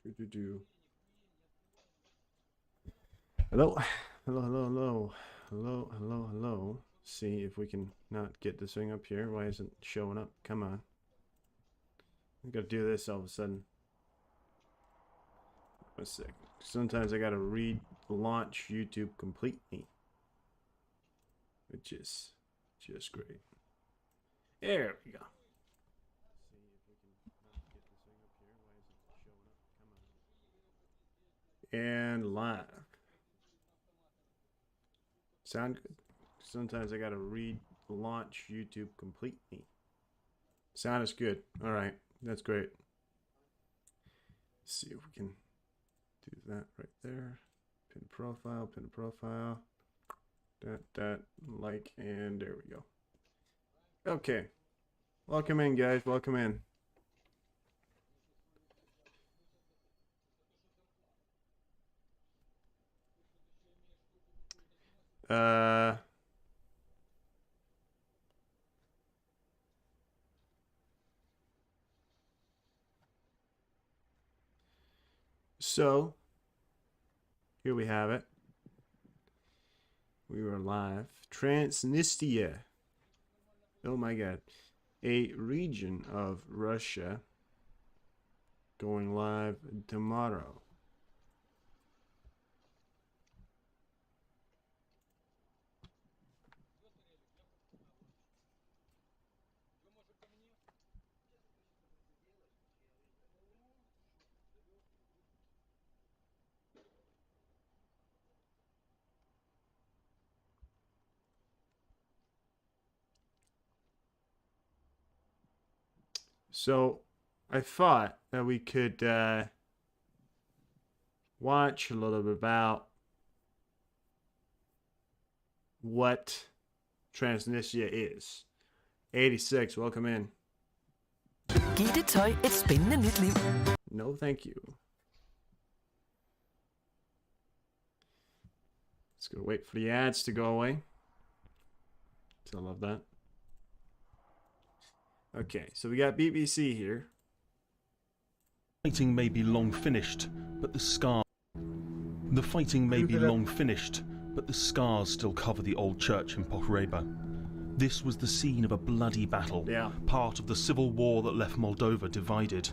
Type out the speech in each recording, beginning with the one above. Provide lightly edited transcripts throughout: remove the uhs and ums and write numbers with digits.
Do. Hello, hello, hello, hello, hello, hello, hello. See if we can not get this thing up here. Why isn't it showing up? Come on. I gotta do this all of a sudden. One sec. Sometimes I gotta relaunch YouTube completely, which is just great. There we go. See if we can not get this thing up here. Why isn't it showing up? Come on. And live. Sound good? Sometimes I gotta relaunch YouTube completely. Sound is good. All right, that's great. Let's see if we can do that right there. Pin profile, pin profile. That, like, and there we go. Okay. Welcome in, guys. Welcome in. So here we have it. We were live. Transnistria. Oh my god. A region of Russia going live tomorrow. So I thought that we could watch a little bit about what Transnistria is. 86, welcome in. Giv det tøj et spændende nyt liv. No, thank you. Just gonna wait for the ads to go away. I love that. Okay, so we got BBC here. Fighting may be long finished, but the scars still cover the old church in Pohreba. This was the scene of a bloody battle, part of the civil war that left Moldova divided.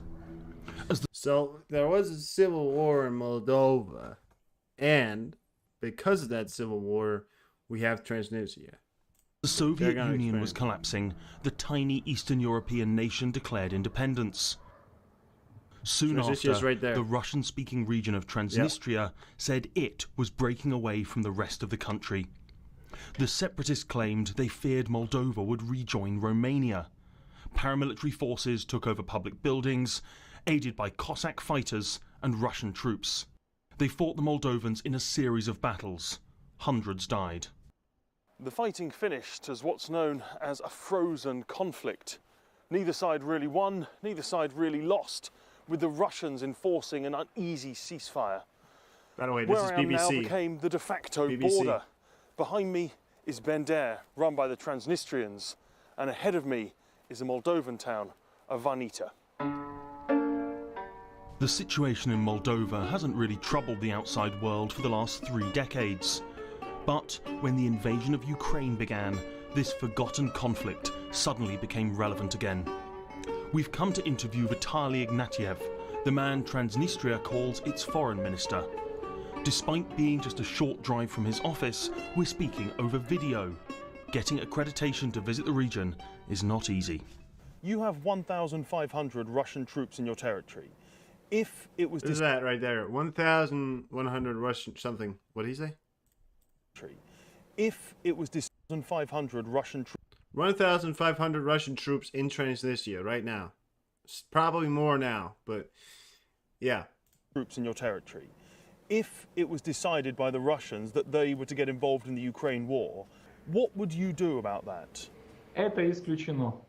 So there was a civil war in Moldova, and because of that civil war, we have Transnistria. The Soviet Union was collapsing. The tiny Eastern European nation declared independence. Soon after, the Russian-speaking region of Transnistria said it was breaking away from the rest of the country. The separatists claimed they feared Moldova would rejoin Romania. Paramilitary forces took over public buildings, aided by Cossack fighters and Russian troops. They fought the Moldovans in a series of battles. Hundreds died. The fighting finished as what's known as a frozen conflict. Neither side really won, neither side really lost, with the Russians enforcing an uneasy ceasefire. By the way, this is BBC. Where I am now became the de facto border. Behind me is Bender, run by the Transnistrians, and ahead of me is the Moldovan town of Varnita. The situation in Moldova hasn't really troubled the outside world for the last 3 decades. But when the invasion of Ukraine began, this forgotten conflict suddenly became relevant again. We've come to interview Vitaly Ignatiev, the man Transnistria calls its foreign minister. Despite being just a short drive from his office, we're speaking over video. Getting accreditation to visit the region is not easy. You have 1,500 Russian troops in your territory. If it was... What is that right there? 1,100 Russian something. What did he say? If it was 1,500 Russian troops... 1,500 Russian troops in Transnistria right now. It's probably more now, but yeah. Troops in your territory. If it was decided by the Russians that they were to get involved in the Ukraine war, what would you do about that? Это исключено.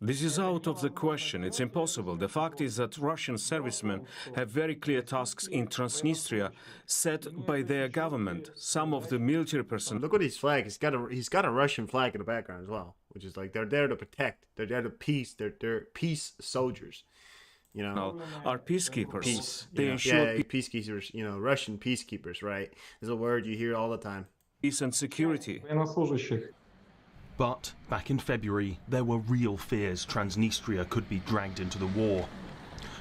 This is out of the question. It's impossible. The fact is that Russian servicemen have very clear tasks in Transnistria set by their government. Some of the military personnel... Look at his flag. He's got a Russian flag in the background as well, which is like they're there to protect. They're there to peace. They're peace soldiers. you know, are peacekeepers. Peace. They ensure peacekeepers, you know, Russian peacekeepers, right? Is a word you hear all the time. peace and security. Военнослужащих. But back in February, there were real fears Transnistria could be dragged into the war.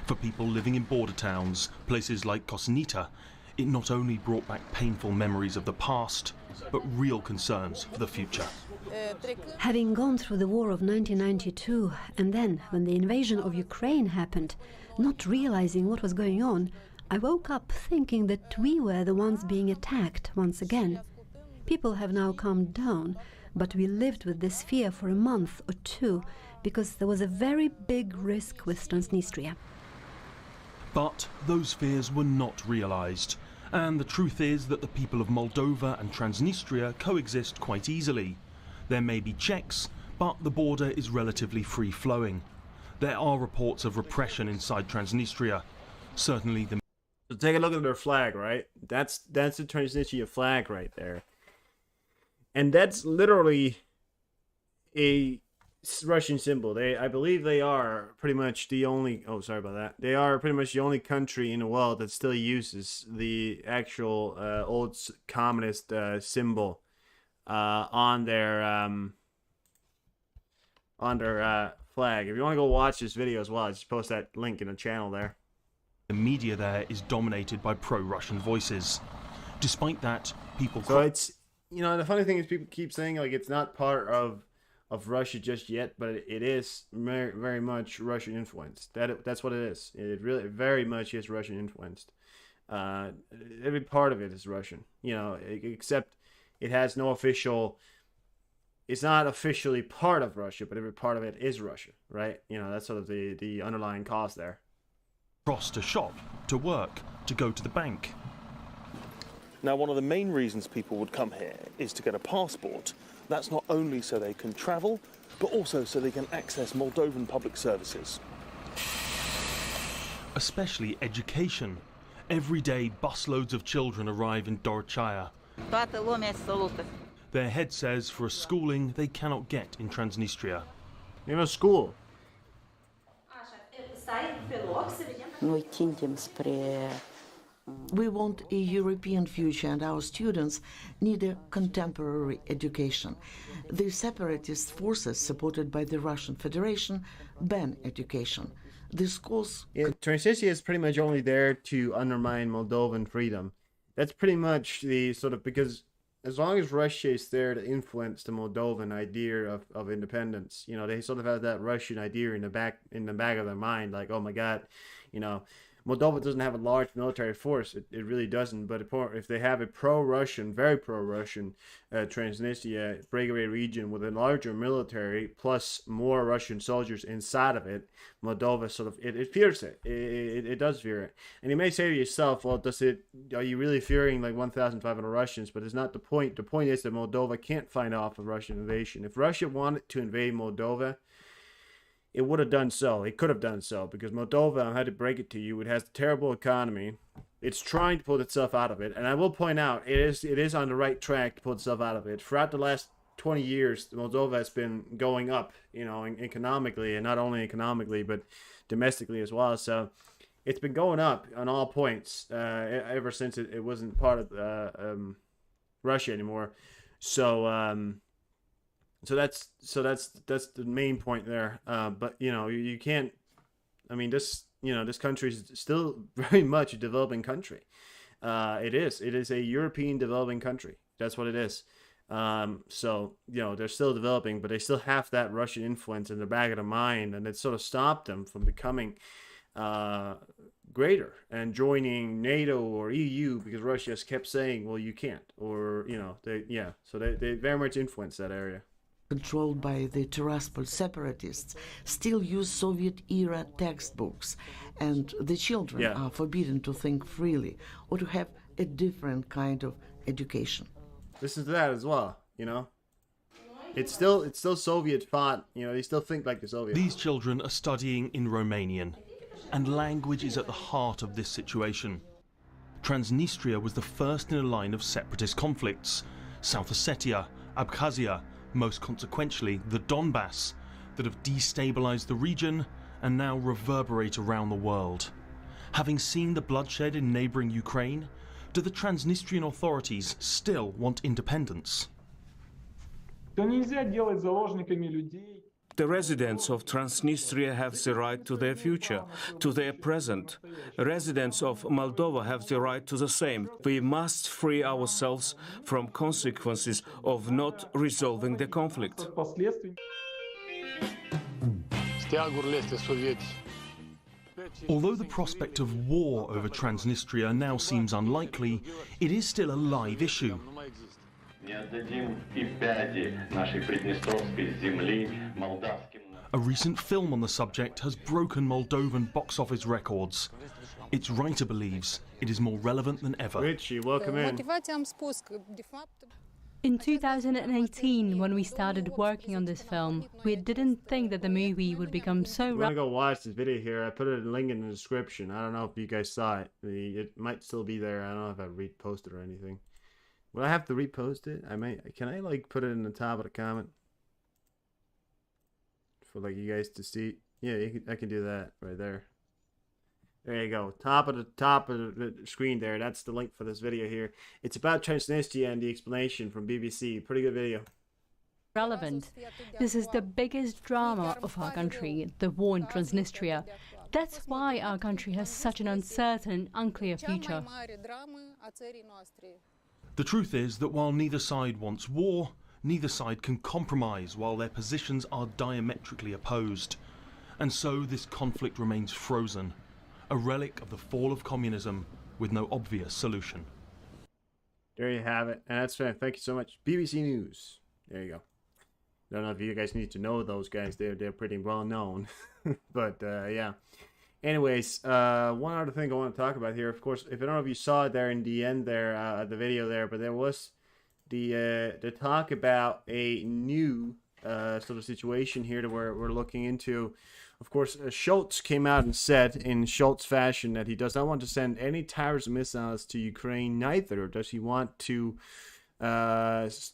For people living in border towns, places like Kosnita, it not only brought back painful memories of the past, but real concerns for the future. Having gone through the war of 1992, and then when the invasion of Ukraine happened, not realizing what was going on, I woke up thinking that we were the ones being attacked once again. People have now calmed down, but we lived with this fear for a month or two because there was a very big risk with Transnistria. But those fears were not realized. And the truth is that the people of Moldova and Transnistria coexist quite easily. There may be checks, but the border is relatively free-flowing. There are reports of repression inside Transnistria. Certainly the... So take a look at their flag, right? That's the Transnistria flag right there. And that's literally a Russian symbol. I believe they are pretty much the only... Oh, sorry about that. They are pretty much the only country in the world that still uses the actual old communist symbol on their flag. If you want to go watch this video as well, I just post that link in the channel there. The media there is dominated by pro-Russian voices. Despite that, people... So it's... You know, the funny thing is people keep saying, like, it's not part of Russia just yet, but it is very, very much Russian influenced. That's what it is. It really very much is Russian influenced. Every part of it is Russian, you know, except it has no official... It's not officially part of Russia, but every part of it is Russia, right? You know, that's sort of the underlying cause there. Cross to shop, to work, to go to the bank. Now, one of the main reasons people would come here is to get a passport. That's not only so they can travel, but also so they can access Moldovan public services. Especially education. Every day, busloads of children arrive in Dorochaya. Their head says for a schooling they cannot get in Transnistria. You know, school. We want a European future, and our students need a contemporary education. The separatist forces, supported by the Russian Federation, ban education. The schools... Yeah, Transnistria is pretty much only there to undermine Moldovan freedom. That's pretty much the sort of... Because as long as Russia is there to influence the Moldovan idea of independence, you know, they sort of have that Russian idea in the back of their mind, like, oh my God, you know... Moldova doesn't have a large military force. It really doesn't. But if they have a pro-Russian, very pro-Russian Transnistria breakaway region with a larger military plus more Russian soldiers inside of it, Moldova sort of it fears it. It does fear it. And you may say to yourself, well, are you really fearing like 1,500 Russians? But it's not the point. The point is that Moldova can't fight off a Russian invasion. If Russia wanted to invade Moldova, it would have done so. It could have done so because Moldova, I had to break it to you, it has a terrible economy. It's trying to pull itself out of it. And I will point out, it is on the right track to pull itself out of it. Throughout the last 20 years, Moldova has been going up, you know, economically, and not only economically, but domestically as well. So it's been going up on all points ever since it wasn't part of Russia anymore. So that's the main point there. But you know, you can't. I mean, this country is still very much a developing country. It is a European developing country. That's what it is. So you know, they're still developing, but they still have that Russian influence in the back of their mind, and it sort of stopped them from becoming greater and joining NATO or EU because Russia has kept saying, well, you can't, or you know, so they very much influence that area. Controlled by the Tiraspol separatists, still use Soviet-era textbooks, and the children are forbidden to think freely or to have a different kind of education. Listen to that as well, you know? It's still Soviet thought, you know, they still think like the Soviets. These children are studying in Romanian, and language is at the heart of this situation. Transnistria was the first in a line of separatist conflicts. South Ossetia, Abkhazia, most consequentially the Donbass, that have destabilized the region and now reverberate around the world. Having seen the bloodshed in neighbouring Ukraine, do the Transnistrian authorities still want independence? The residents of Transnistria have the right to their future, to their present. Residents of Moldova have the right to the same. We must free ourselves from consequences of not resolving the conflict. Although the prospect of war over Transnistria now seems unlikely, it is still a live issue. A recent film on the subject has broken Moldovan box office records. Its writer believes it is more relevant than ever. Richie, welcome in. In 2018, when we started working on this film, we didn't think that the movie would become so... If you want to go watch this video here, I put a link in the description. I don't know if you guys saw it. It might still be there. I don't know if I reposted or anything. Will I have to repost it? I might. Can I like put it in the top of the comment for like you guys to see? Yeah, I can do that right there. There you go. Top of the screen there. That's the link for this video here. It's about Transnistria and the explanation from BBC. Pretty good video. Relevant. This is the biggest drama of our country, the war in Transnistria. That's why our country has such an uncertain, unclear future. The truth is that while neither side wants war, neither side can compromise while their positions are diametrically opposed. And so this conflict remains frozen, a relic of the fall of communism with no obvious solution. There you have it. And that's fair. Thank you so much. BBC News. There you go. I don't know if you guys need to know those guys. They're pretty well known. But yeah. Anyways, one other thing I want to talk about here, of course, if I don't know if you saw it there in the end there, the video there, but there was the talk about a new sort of situation here that we're looking into. Of course, Schultz came out and said in Schultz fashion that he does not want to send any towers missiles to Ukraine, neither does he want to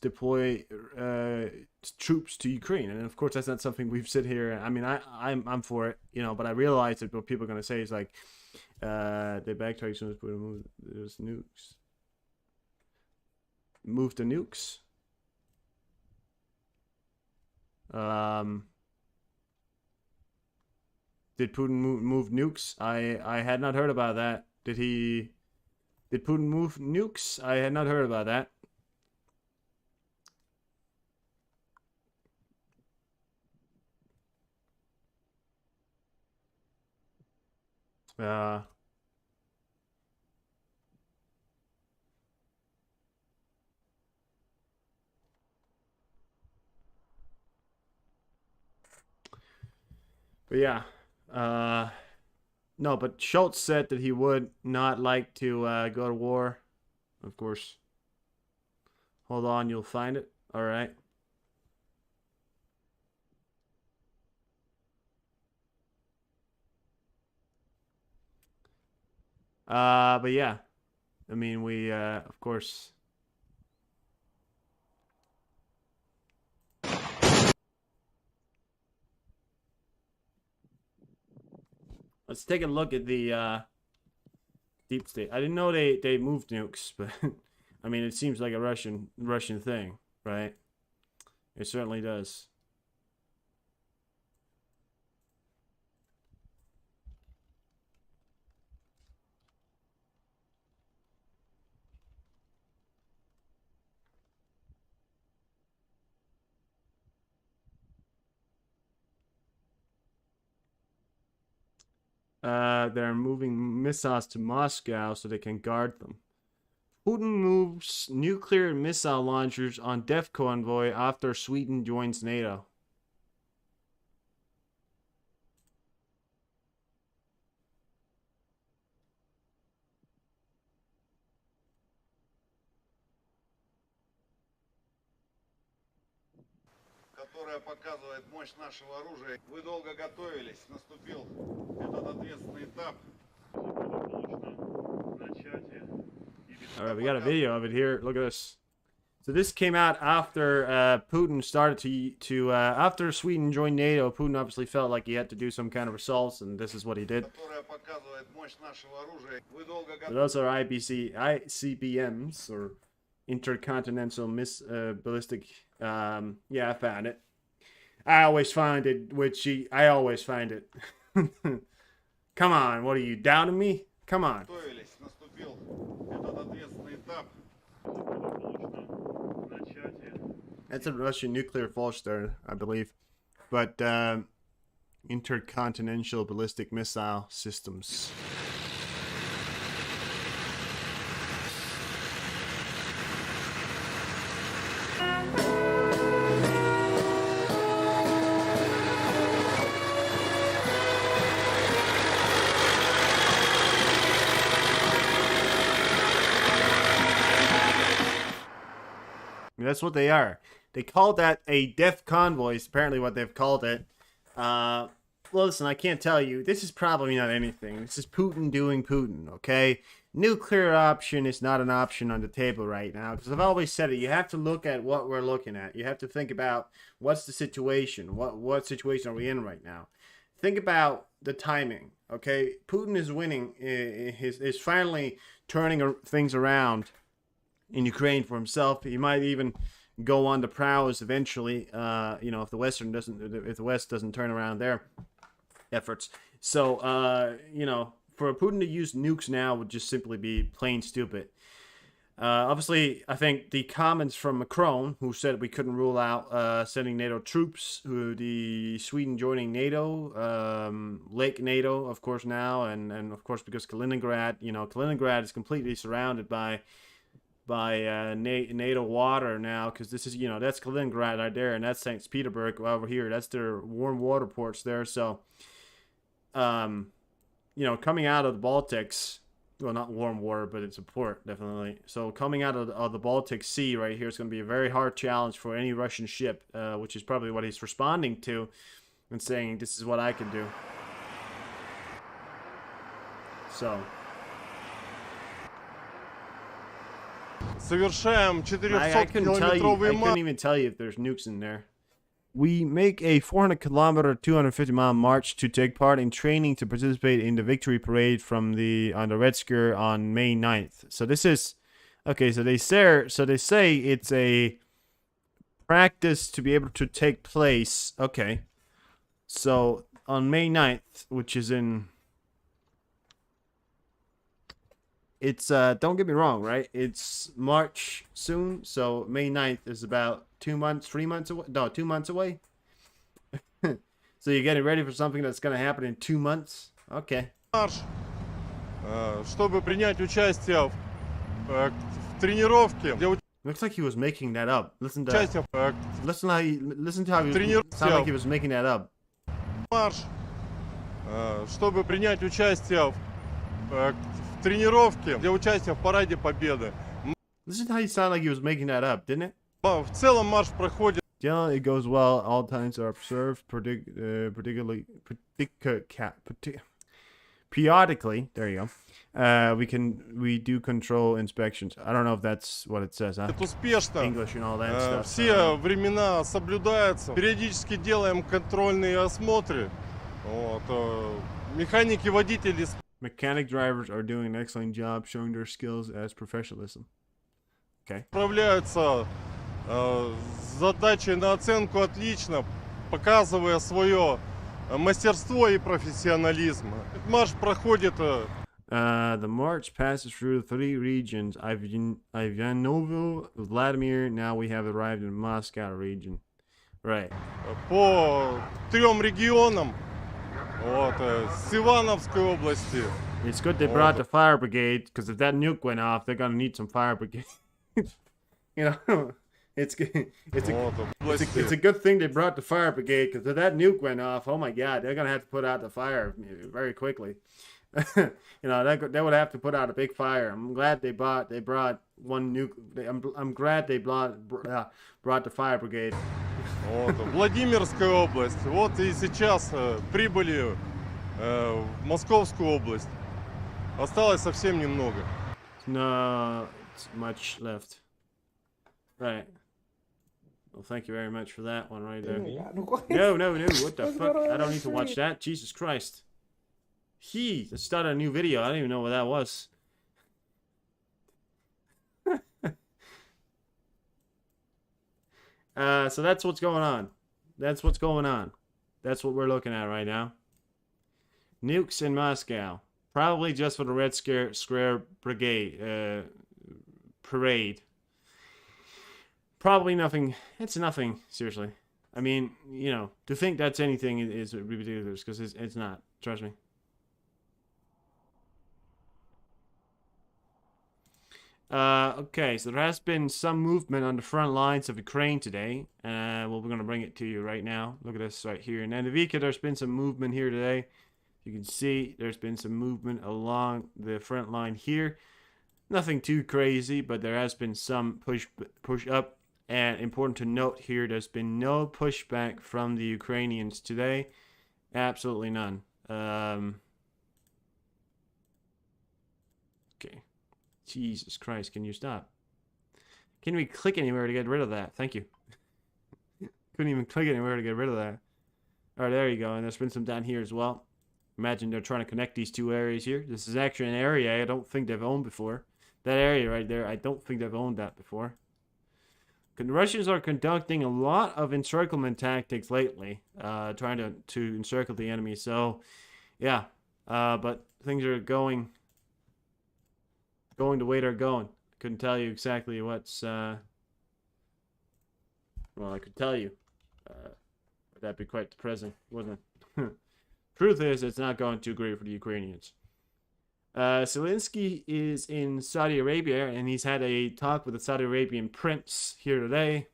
deploy troops to Ukraine. And of course, that's not something we've said here. I mean, I'm for it, you know, but I realize that what people are going to say is like, they backtrack as soon as there's nukes. Move the nukes. Did Putin move nukes? I had not heard about that. Did Putin move nukes? I had not heard about that. But yeah, no, but Schultz said that he would not like to go to war. Of course. Hold on, you'll find it. All right. But yeah, I mean, we of course. Let's take a look at the deep state. I didn't know they moved nukes, but I mean, it seems like a Russian thing, right? It certainly does. They're moving missiles to Moscow so they can guard them. Putin moves nuclear missile launchers on death convoy after Sweden joins NATO. Которая показывает мощь нашего оружия. Вы долго готовились, наступил этот ответственный этап. All right, we got a video of it here. Look at this. So this came out after Putin started to after Sweden joined NATO. Putin obviously felt like he had to do some kind of assaults, and this is what he did. So those are ICBMs or intercontinental ballistic. Yeah, I found it. I always find it, I always find it. Come on, what are you doubting me? Come on. That's a Russian nuclear force there, I believe. But intercontinental ballistic missile systems. That's what they are. They called that a death convoy, is apparently what they've called it. Well, listen, I can't tell you. This is probably not anything. This is Putin doing Putin, okay? Nuclear option is not an option on the table right now. Because I've always said it. You have to look at what we're looking at. You have to think about what's the situation. What situation are we in right now? Think about the timing, okay? Putin is winning. Is finally turning things around in Ukraine for himself. He might even go on to prowess eventually. You know, if the West doesn't turn around their efforts. So you know, for Putin to use nukes now would just simply be plain stupid. Obviously, I think the comments from Macron, who said we couldn't rule out sending NATO troops, the Sweden joining NATO, Lake NATO, of course now, and of course because Kaliningrad, you know, Kaliningrad is completely surrounded by NATO water now, because this is, you know, that's Kaliningrad right there, and that's St. Petersburg over here. That's their warm water ports there. So, you know, coming out of the Baltics, well, not warm water, but it's a port, definitely. So coming out of the Baltic Sea right here is going to be a very hard challenge for any Russian ship, which is probably what he's responding to and saying, this is what I can do. So... I couldn't even tell you if there's nukes in there. We make a 400-kilometer, 250-mile march to take part in training to participate in the victory parade on the Red Scare on May 9th. So this is okay. So they say it's a practice to be able to take place. Okay, so on May 9th, which is in. It's, don't get me wrong, right? It's March soon, so May 9th is about 3 months away. No, 2 months away. So you're getting ready for something that's going to happen in 2 months? Okay. Чтобы принять участие в тренировке. Looks like he was making that up. Listen to how he sounded like he was making that up. Марш, чтобы принять участие в тренировке для участия в параде Победы. Listen to how he sounded like he was making that up, didn't it? В целом марш проходит. Generally, it goes well. All times are observed, periodically. There you go. We do control inspections. I don't know if that's what it says, huh? Успешно. English and all that stuff. Все времена соблюдаются. Периодически делаем контрольные осмотры. Вот. Механики, водители. Mechanic drivers are doing an excellent job showing their skills as professionalism. Okay. Справляются задачей на оценку отлично, показывая свое мастерство и профессионализм. Марш проходит. The march passes through 3 regions. Ivanovo, Vladimir. Now we have arrived in Moscow region. Right. По 3 регионам. Вот, с Ивановской области. It's good they brought the fire brigade, because if that nuke went off, they're gonna need some fire brigade. You know, it's a good thing they brought the fire brigade, because if that nuke went off, oh my God, they're gonna have to put out the fire very quickly. You know, they would have to put out a big fire. I'm glad they brought one nuke. I'm glad they brought the fire brigade. Вот, Владимирская область. Вот и сейчас прибыли в Московскую область. Осталось совсем немного. Not much left. Right. Well, thank you very much for that one right there. No. What the fuck? I don't need to watch that. Jesus Christ. Let's start a new video. I don't even know what that was. So that's what's going on. That's what's going on. That's what we're looking at right now. Nukes in Moscow. Probably just for the Red Square Brigade parade. Probably nothing. It's nothing, seriously. I mean, you know, to think that's anything is ridiculous, because it's not. Trust me. Okay, so there has been some movement on the front lines of Ukraine today. Well, we're going to bring it to you right now. Look at this right here. In Andavika, there's been some movement here today. You can see there's been some movement along the front line here. Nothing too crazy, but there has been some push up. And important to note here, there's been no pushback from the Ukrainians today. Absolutely none. Okay. Jesus Christ, can you stop? Can we click anywhere to get rid of that? Thank you. Couldn't even click anywhere to get rid of that. Alright, there you go. And there's been some down here as well. Imagine they're trying to connect these two areas here. This is actually an area I don't think they've owned before. That area right there, I don't think they've owned that before. The Russians are conducting a lot of encirclement tactics lately, trying to encircle the enemy. So, yeah, but things are going the way they're going. Couldn't tell you exactly what's. Well, I could tell you, but that'd be quite depressing, wouldn't it? Truth is, it's not going too great for the Ukrainians. Zelensky is in Saudi Arabia, and he's had a talk with the Saudi Arabian prince here today.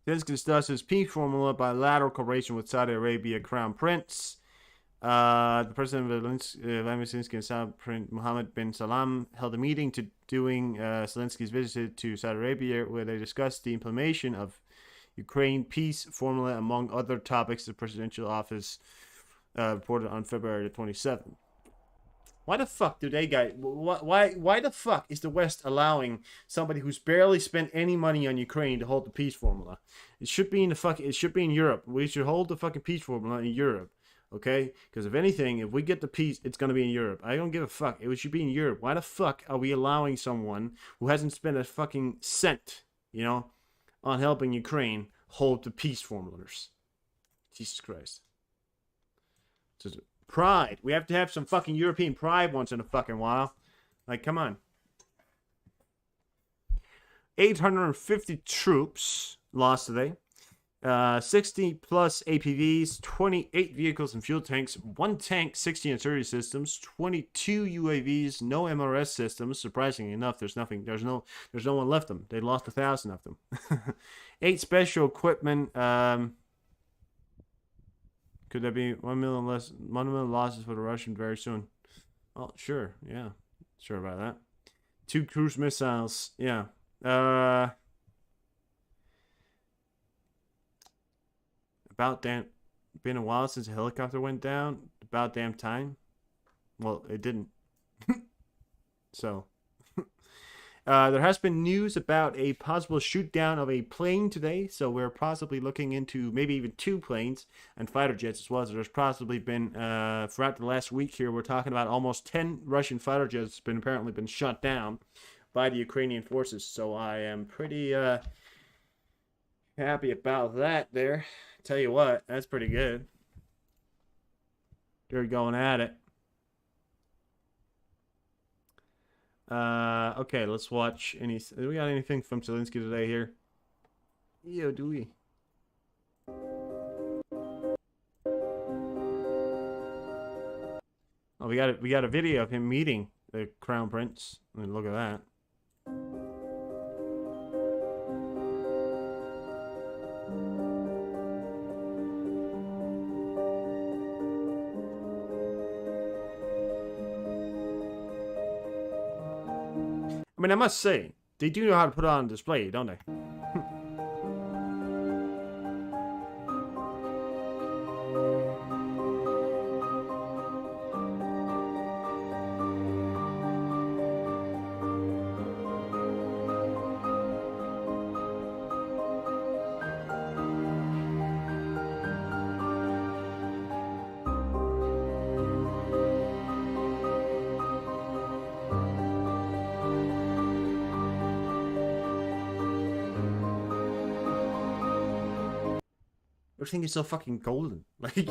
Zelensky discusses peace formula bilateral cooperation with Saudi Arabia Crown Prince. The president of Vladimir Zelensky and Saudi Prince Mohammed bin Salman held a meeting during Zelensky's visit to Saudi Arabia, where they discussed the implementation of Ukraine peace formula, among other topics. The presidential office reported on February 27th. Why the fuck do they guys? Why the fuck is the West allowing somebody who's barely spent any money on Ukraine to hold the peace formula? It should be in the fuck. It should be in Europe. We should hold the fucking peace formula in Europe, okay? Because if anything, if we get the peace, it's gonna be in Europe. I don't give a fuck. It should be in Europe. Why the fuck are we allowing someone who hasn't spent a fucking cent, you know, on helping Ukraine hold the peace formulas? Jesus Christ. Just pride. We have to have some fucking European pride once in a fucking while. Like, come on. 850 troops lost today. 60 plus APVs, 28 vehicles and fuel tanks, 1 tank, 60 artillery systems, 22 UAVs, no MRS systems. Surprisingly enough, there's no one left them. They lost 1,000 of them. 8 special equipment. Could there be 1 million losses for the Russians very soon? Oh, sure. Yeah. Sure about that. 2 cruise missiles. Yeah. About damn. Been a while since a helicopter went down. About damn time. Well, it didn't. So. There has been news about a possible shoot down of a plane today, so we're possibly looking into maybe even 2 planes and fighter jets as well. So there's possibly been, throughout the last week here, we're talking about almost 10 Russian fighter jets apparently been shot down by the Ukrainian forces. So I am pretty happy about that there. Tell you what, that's pretty good. They're going at it. Okay, let's watch do we got anything from Zelensky today here? Yo, do we? Oh, we got a video of him meeting the Crown Prince. I mean, look at that. I mean, I must say, they do know how to put it on display, don't they? Everything is so fucking golden. Like...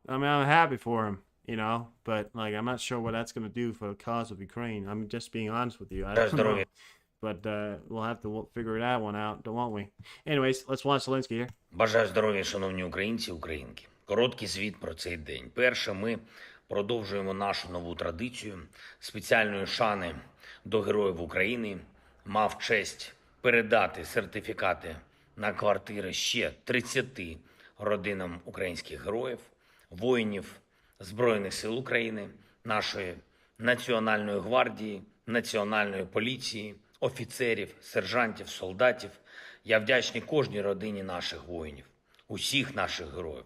I mean, I'm happy for him, you know, but like, I'm not sure what that's going to do for the cause of Ukraine. I'm just being honest with you. I don't know. But we'll have to figure that one out, won't we? Anyways, let's watch Zelensky here. Бажаю здоров'я, шановні українці, українки. Короткий звіт про цей день. Перше, ми продовжуємо нашу нову традицію спеціальної шани до Героїв України. Мав честь передати сертифікати на квартири ще 30 родинам українських героїв, воїнів Збройних сил України, нашої Національної гвардії, Національної поліції, офіцерів, сержантів, солдатів. Я вдячний кожній родині наших воїнів, усіх наших героїв,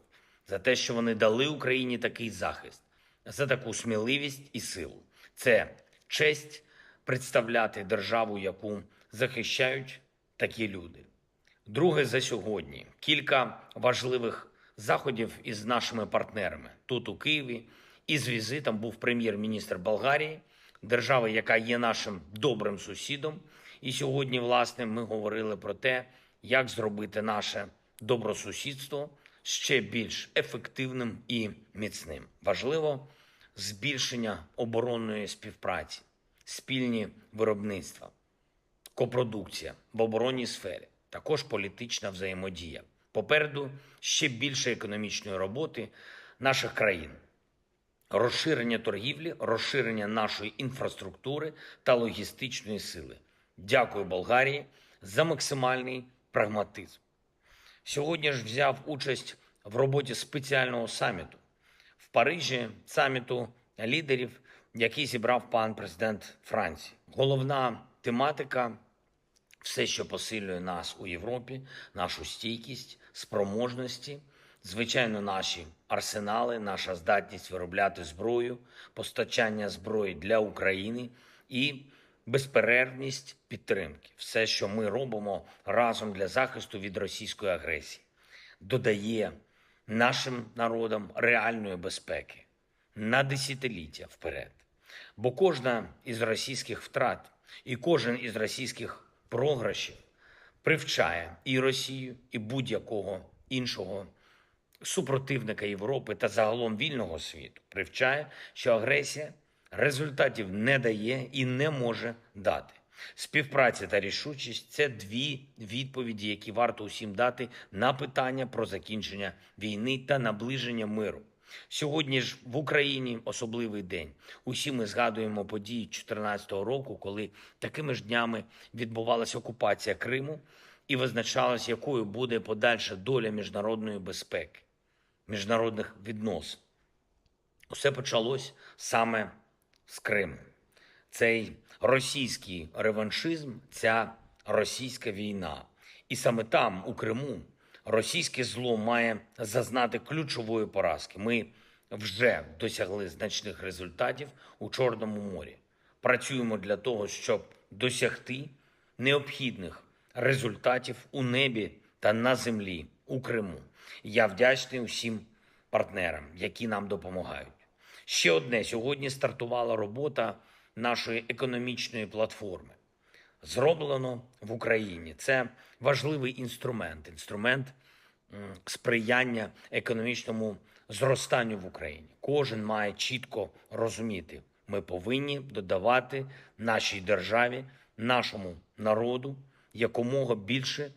за те, що вони дали Україні такий захист, за таку сміливість і силу. Це честь представляти державу, яку захищають такі люди. Друге за сьогодні. Кілька важливих заходів із нашими партнерами. Тут, у Києві, із візитом був прем'єр-міністр Болгарії, держави, яка є нашим добрим сусідом. І сьогодні, власне, ми говорили про те, як зробити наше добросусідство ще більш ефективним і міцним. Важливо збільшення оборонної співпраці, спільні виробництва, копродукція в оборонній сфері, також політична взаємодія. Попереду ще більше економічної роботи наших країн. Розширення торгівлі, розширення нашої інфраструктури та логістичної сили. Дякую Болгарії за максимальний прагматизм. Сьогодні ж взяв участь в роботі спеціального саміту в Парижі, саміту лідерів, який зібрав пан президент Франції. Головна тематика – все, що посилює нас у Європі, нашу стійкість, спроможності, звичайно, наші арсенали, наша здатність виробляти зброю, постачання зброї для України і безперервність підтримки. Все, що ми робимо разом для захисту від російської агресії, додає нашим народам реальної безпеки на десятиліття вперед. Бо кожна із російських втрат і кожен із російських програшів привчає і Росію, і будь-якого іншого супротивника Європи та загалом вільного світу. Привчає, що агресія результатів не дає і не може дати. Співпраця та рішучість – це дві відповіді, які варто усім дати на питання про закінчення війни та наближення миру. Сьогодні ж в Україні особливий день. Усі ми згадуємо події 2014 року, коли такими ж днями відбувалася окупація Криму і визначалось, якою буде подальша доля міжнародної безпеки, міжнародних відносин. Усе почалось саме з Криму. Цей російський реваншизм, ця російська війна. І саме там, у Криму, російське зло має зазнати ключової поразки. Ми вже досягли значних результатів у Чорному морі. Працюємо для того, щоб досягти необхідних результатів у небі та на землі у Криму. Я вдячний усім партнерам, які нам допомагають. Ще одне. Сьогодні стартувала робота нашої економічної платформи. Зроблено в Україні. Це важливий інструмент сприяння економічному зростанню в Україні. Кожен має чітко розуміти, ми повинні додавати нашій державі, нашому народу якомога більше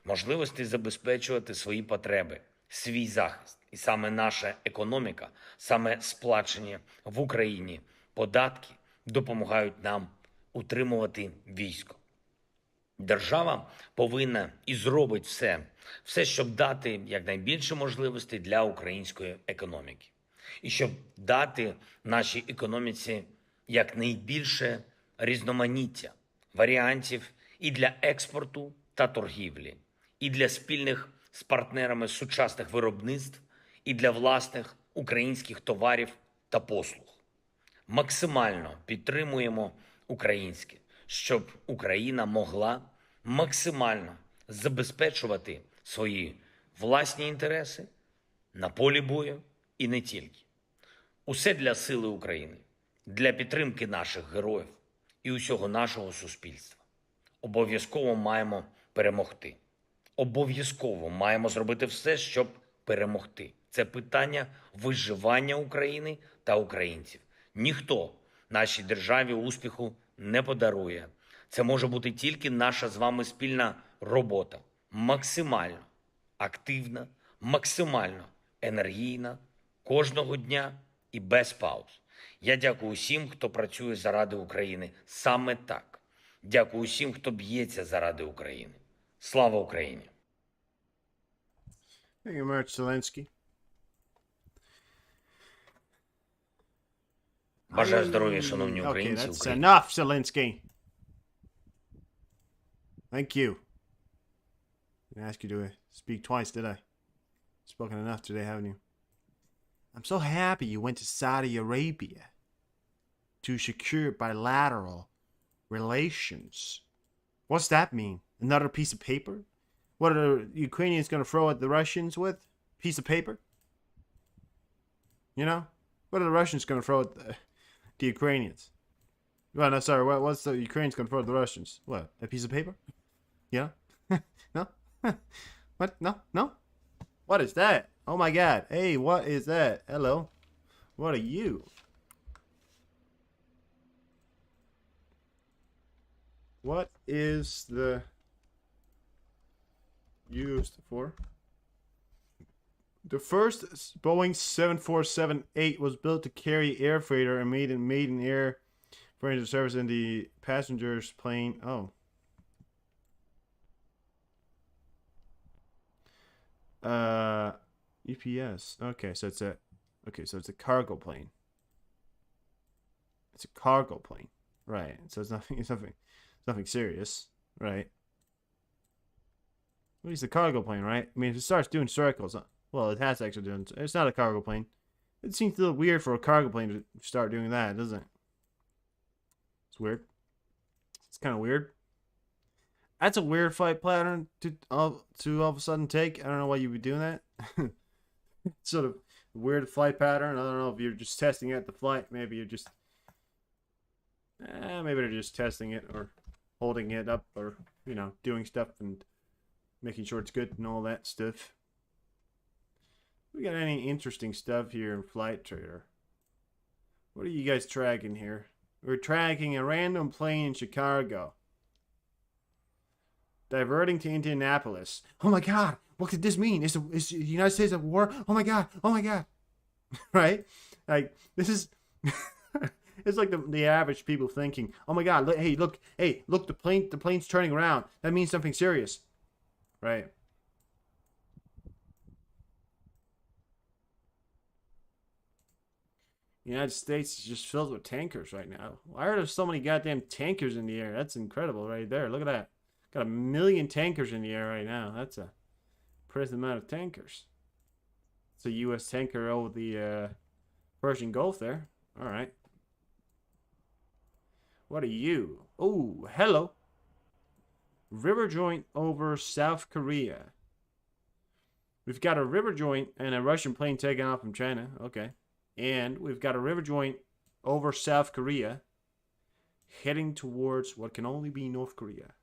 можливостей забезпечувати свої потреби, свій захист. І саме наша економіка, саме сплачені в Україні податки допомагають нам утримувати військо. Держава повинна і зробить все, щоб дати якнайбільше можливостей для української економіки. І щоб дати нашій економіці якнайбільше різноманіття, варіантів і для експорту та торгівлі, і для спільних з партнерами сучасних виробництв, і для власних українських товарів та послуг. Максимально підтримуємо українське, щоб Україна могла максимально забезпечувати свої власні інтереси на полі бою і не тільки. Усе для сили України, для підтримки наших героїв і усього нашого суспільства. Обов'язково маємо перемогти. Обов'язково маємо зробити все, щоб перемогти. Це питання виживання України та українців. Ніхто нашій державі успіху не подарує. Це може бути тільки наша з вами спільна робота. Максимально активна, максимально енергійна, кожного дня і без пауз. Я дякую усім, хто працює заради України саме так. Дякую усім, хто б'ється заради України. Слава Україні! Thank you very much, Zelensky. Бажаю здоров'я, шановні Okay, українці. that's enough, Zelensky. Thank you. I didn't ask you to speak twice, did I? Spoken enough today, haven't you? I'm so happy you went to Saudi Arabia to secure bilateral relations. What's that mean? Another piece of paper? What are the Ukrainians going to throw at the Russians with? Piece of paper? You know? What are the Russians going to throw at the Ukrainians? Well, no, sorry. What's the Ukrainians going to throw at the Russians? What? A piece of paper? Yeah? No? What? No? No? What is that? Oh my god. Hey, what is that? Hello. What are you? What is the used for? The first Boeing 747-8 was built to carry air freighter and made in air freighter service in the passengers plane. Oh. UPS. Okay, so it's a cargo plane. It's a cargo plane. Right. So it's nothing serious, right? At least the cargo plane, right? I mean, if it starts doing circles, well, it has actually done. It's not a cargo plane. It seems a little weird for a cargo plane to start doing that, doesn't it? It's weird. It's kind of weird. That's a weird flight pattern to all of a sudden take. I don't know why you would be doing that. Sort of weird flight pattern. I don't know if you're just testing out the flight. Maybe you're just maybe they're just testing it or holding it up or, you know, doing stuff and making sure it's good and all that stuff. We got any interesting stuff here in Flight Trader? What are you guys tracking here? We're tracking a random plane in Chicago. Diverting to Indianapolis. Oh my god, what could this mean? Is the United States at war? Oh my god, oh my god. Right? Like, this is... It's like the average people thinking, oh my god, look, the plane's turning around. That means something serious. Right? The United States is just filled with tankers right now. Why are there so many goddamn tankers in the air? That's incredible right there. Look at that. Got 1 million tankers in the air right now. That's a impressive amount of tankers. It's a U.S. tanker over the Persian Gulf there. All right. What are you? Oh, hello. River joint over South Korea. We've got a river joint and a Russian plane taking off from China. Okay. And we've got a river joint over South Korea heading towards what can only be North Korea.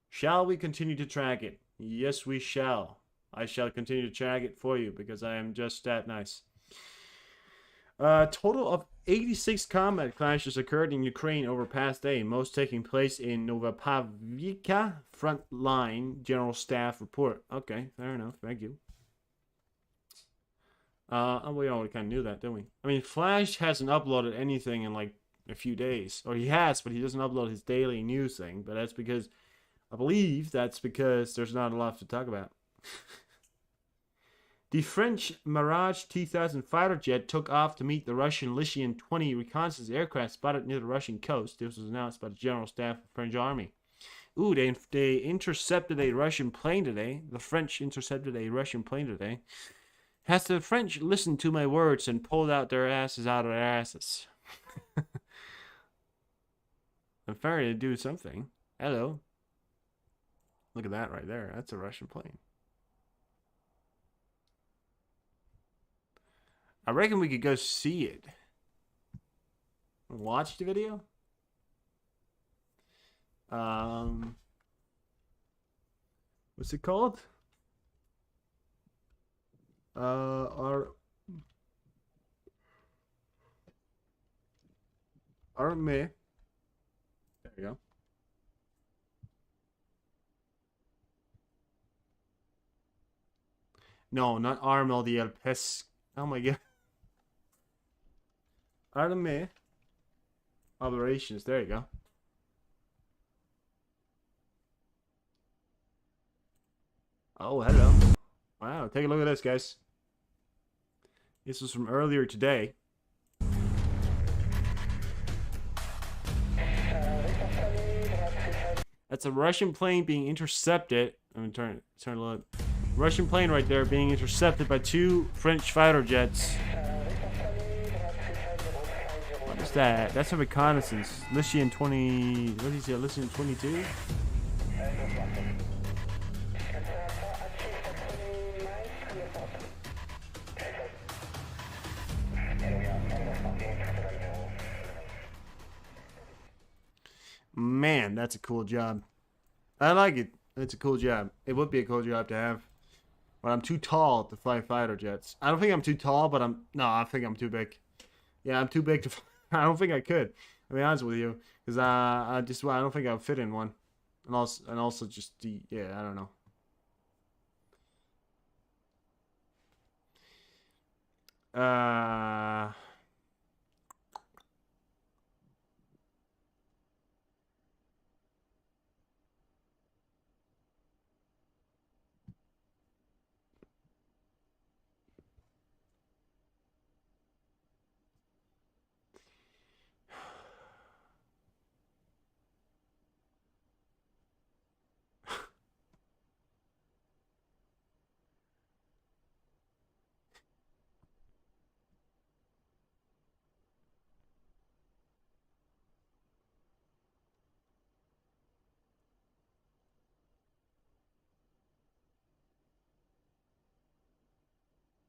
Shall we continue to track it? Yes, we shall. I shall continue to track it for you because I am just that nice. Total of 86 combat clashes occurred in Ukraine over past day, most taking place in Novopavlivka front line General Staff report. Okay, fair enough. Thank you. We already kind of knew that, didn't we? I mean, Flash hasn't uploaded anything in like a few days. Or he has, but he doesn't upload his daily news thing. But that's because, I believe that's because there's not a lot to talk about. The French Mirage T-1000 fighter jet took off to meet the Russian Lycian 20 reconnaissance aircraft spotted near the Russian coast. This was announced by the General Staff of the French Army. Ooh, they intercepted a Russian plane today. The French intercepted a Russian plane today. Has the French listened to my words and pulled out their asses out of their asses? I'm fair to do something. Hello. Look at that right there. That's a Russian plane. I reckon we could go see it. Watch the video? What's it called? Arme. There you go. No, not Armel de El Pes. Oh my god. Arme. Operations. There you go. Oh, hello. Wow, take a look at this, guys. This was from earlier today. That's a Russian plane being intercepted. I'm gonna turn a look. Russian plane right there being intercepted by 2 French fighter jets. What is that? That's a reconnaissance. Lycian 20. What did he say? Lycian 22? Man, that's a cool job. I like it. It's a cool job. It would be a cool job to have. But I'm too tall to fly fighter jets. I don't think I'm too tall, but I think I'm too big. Yeah, I'm too big to I don't think I could. I'll be honest with you. Because I don't think I'll fit in one. And also just, yeah, I don't know.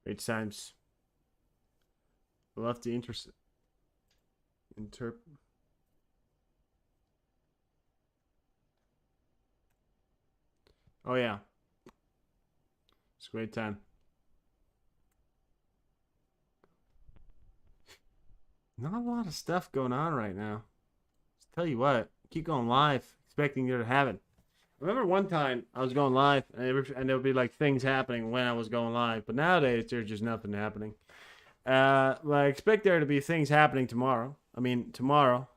Great times. We'll have to Oh yeah. It's a great time. Not a lot of stuff going on right now. Just tell you what, keep going live, expecting you to have it. Remember one time I was going live and there would be like things happening when I was going live, but nowadays there's just nothing happening. Well, I expect there to be things happening tomorrow. I mean, tomorrow.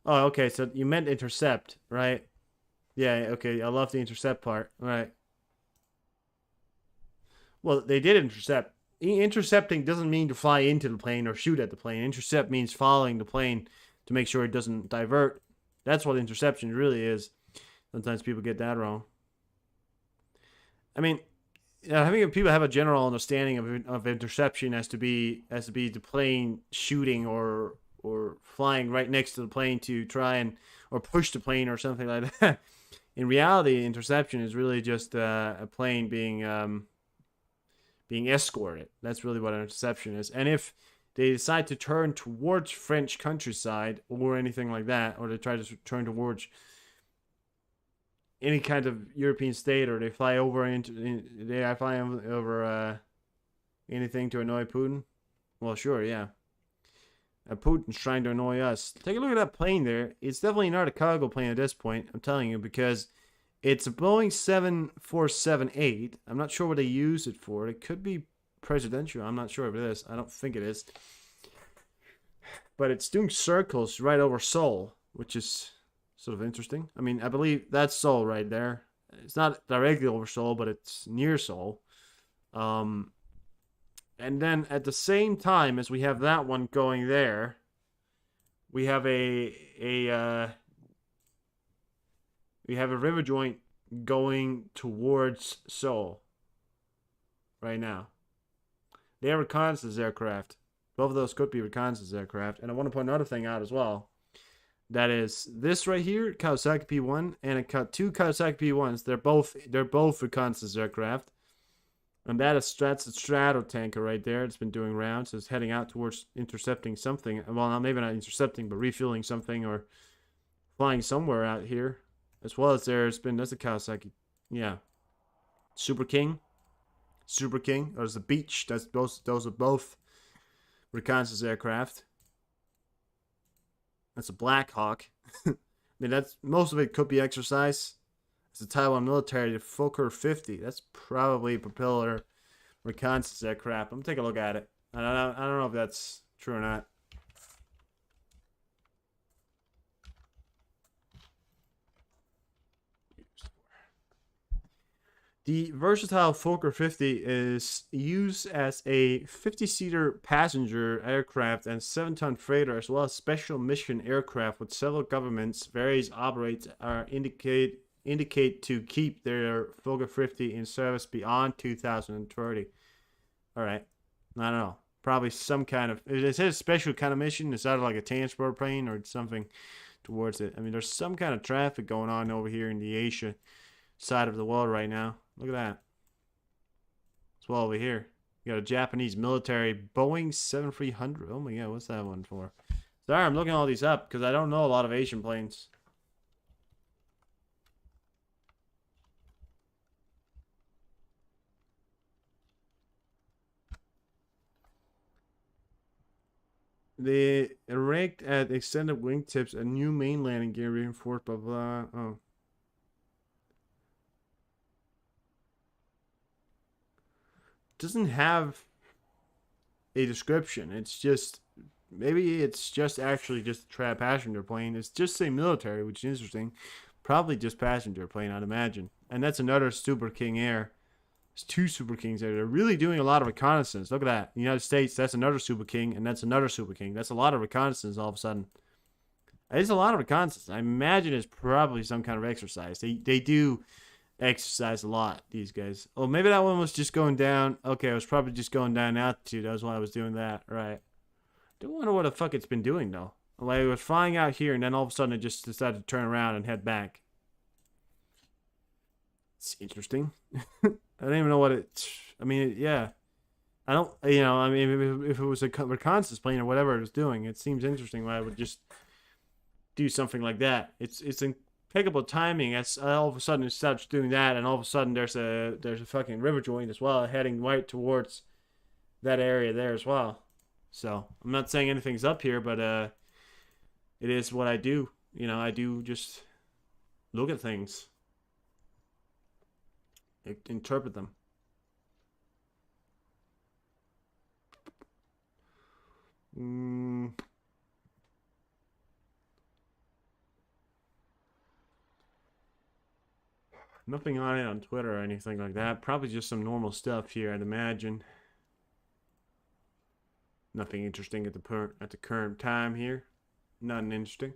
Oh, okay, so you meant intercept, right? Yeah, okay, I love the intercept part, right? Well, they did intercept. Intercepting doesn't mean to fly into the plane or shoot at the plane. Intercept means following the plane to make sure it doesn't divert. That's what interception really is. Sometimes people get that wrong. I mean, I think people have a general understanding of interception as to be the plane shooting or flying right next to the plane to try and or push the plane or something like that. In reality, interception is really just a plane being escorted. That's really what an interception is. And if they decide to turn towards French countryside or anything like that, or they try to turn towards any kind of European state, or they fly over over anything to annoy Putin, well, sure, yeah. Putin's trying to annoy us. Take a look at that plane there. It's definitely not a cargo plane at this point, I'm telling you, because it's a Boeing 7478. I'm not sure what they use it for. It could be presidential. I'm not sure if it is. I don't think it is. But it's doing circles right over Seoul, which is sort of interesting. I mean, I believe that's Seoul right there. It's not directly over Seoul, but it's near Seoul. And then at the same time as we have that one going there, we have a river joint going towards Seoul right now. They are reconnaissance aircraft. Both of those could be reconnaissance aircraft. And I want to point another thing out as well. That is this right here, Kawasaki P1, and two Kawasaki P1s. They're both reconnaissance aircraft. And that's a strato tanker right there. It's been doing rounds. It's heading out towards intercepting something. Well, maybe not intercepting, but refueling something or flying somewhere out here. as well as there's been, that's a Kawasaki, yeah, Super King, there's the Beach, those are both reconnaissance aircraft. That's a Black Hawk. I mean, that's, most of it could be exercise. It's the Taiwan military, the Fokker 50. That's probably propeller reconnaissance aircraft. I'm gonna take a look at it. I don't know if that's true or not. The versatile Fokker 50 is used as a 50-seater passenger aircraft and 7-ton freighter, as well as special mission aircraft, with several governments. Various operators are indicate to keep their Fokker 50 in service beyond 2030. All right, I don't know. Probably some kind of, it says special kind of mission. Is that like a transport plane or something towards it? I mean, there's some kind of traffic going on over here in the Asia side of the world right now. Look at that. As well over here, you got a Japanese military Boeing 7300. Oh my god, what's that one for? Sorry, I'm looking all these up because I don't know a lot of Asian planes. They erect at extended wingtips a new main landing gear reinforced blah blah. Oh. Doesn't have a description. It's just, maybe it's just actually just a passenger plane. It's just say military, which is interesting. Probably just passenger plane, I'd imagine. And that's another Super King Air. There's 2 Super Kings there. They're really doing a lot of reconnaissance. Look at that. The United States, that's another Super King, and that's another Super King. That's a lot of reconnaissance all of a sudden. It's a lot of reconnaissance. I imagine it's probably some kind of exercise. They do exercise a lot, these guys. Oh, maybe that one was just going down. Okay, it was probably just going down altitude. That's why I was doing that. Right. Don't wonder what the fuck it's been doing, though. Like, it was flying out here, and then all of a sudden it just decided to turn around and head back. It's interesting. I don't even know what it... I mean, yeah. I don't... You know, I mean, if it was a reconnaissance plane or whatever it was doing, it seems interesting why I would just do something like that. It's impeccable timing. As all of a sudden it starts doing that, and all of a sudden there's a fucking river joint as well, heading right towards that area there as well. So I'm not saying anything's up here, but it is what I do. You know, I do just look at things, interpret them. Nothing on it on Twitter or anything like that. Probably just some normal stuff here, I'd imagine. Nothing interesting at the current time here. Nothing interesting.